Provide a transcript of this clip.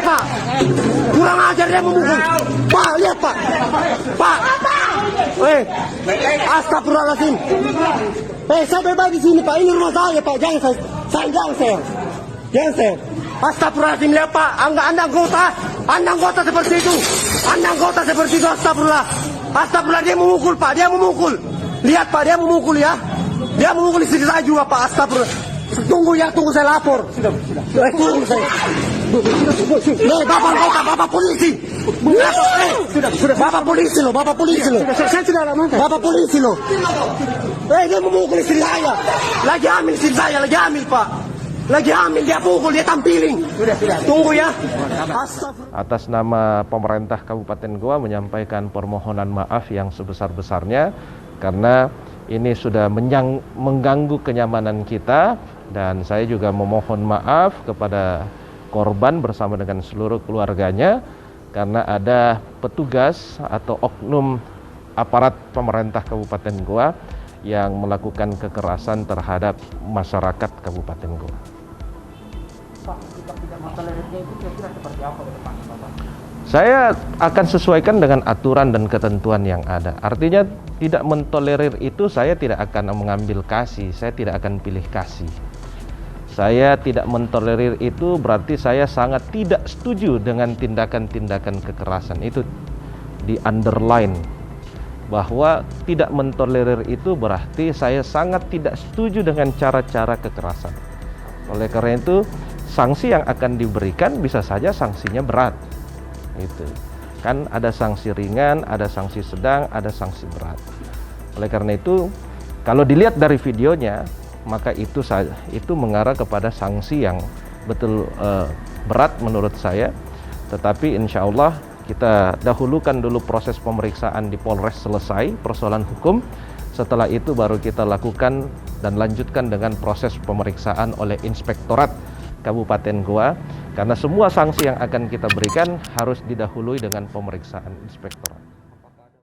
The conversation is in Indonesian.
Pak. Kurang ajar dia memukul. Pak, lihat Pak. Pak. Astagfirullahaladzim. Saya bebas di sini Pak. Ini rumah saya Pak. Jangan saya. Astagfirullahaladzim, lihat Pak. Anda anggota seperti itu. Astagfirullah. Astagfirullah, dia memukul Pak. Lihat Pak, dia memukul ya. Dia memukul istri saya juga Pak. Astagfirullah. Tunggu saya lapor. Tunggu saya. Bapak polisi. Bapak polisi loh. Saya sudah lama. Bapak polisi loh. Dia memukul istri saya. Lagi hamil istri saya, Pak. Lagi hamil, dia pukul, dia tampilin. Tunggu ya. Atas nama pemerintah Kabupaten Goa menyampaikan permohonan maaf yang sebesar-besarnya karena ini sudah mengganggu kenyamanan kita, dan saya juga memohon maaf kepada korban bersama dengan seluruh keluarganya karena ada petugas atau oknum aparat pemerintah Kabupaten Goa yang melakukan kekerasan terhadap masyarakat Kabupaten Goa. Pak, tidak mentolerirnya itu kira-kira seperti apa ke depan, Bapak? Saya akan sesuaikan dengan aturan dan ketentuan yang ada. Artinya tidak mentolerir itu saya tidak akan mengambil kasih, saya tidak akan pilih kasih. Saya tidak mentolerir itu berarti saya sangat tidak setuju dengan tindakan-tindakan kekerasan. Itu di underline bahwa tidak mentolerir itu berarti saya sangat tidak setuju dengan cara-cara kekerasan. Oleh karena itu, sanksi yang akan diberikan bisa saja sanksinya berat. Itu kan ada sanksi ringan, ada sanksi sedang, ada sanksi berat. Oleh karena itu, kalau dilihat dari videonya, maka itu mengarah kepada sanksi yang betul berat menurut saya. Tetapi insya Allah kita dahulukan dulu proses pemeriksaan di Polres selesai persoalan hukum. Setelah itu baru kita lakukan dan lanjutkan dengan proses pemeriksaan oleh Inspektorat Kabupaten Goa, karena semua sanksi yang akan kita berikan harus didahului dengan pemeriksaan Inspektorat.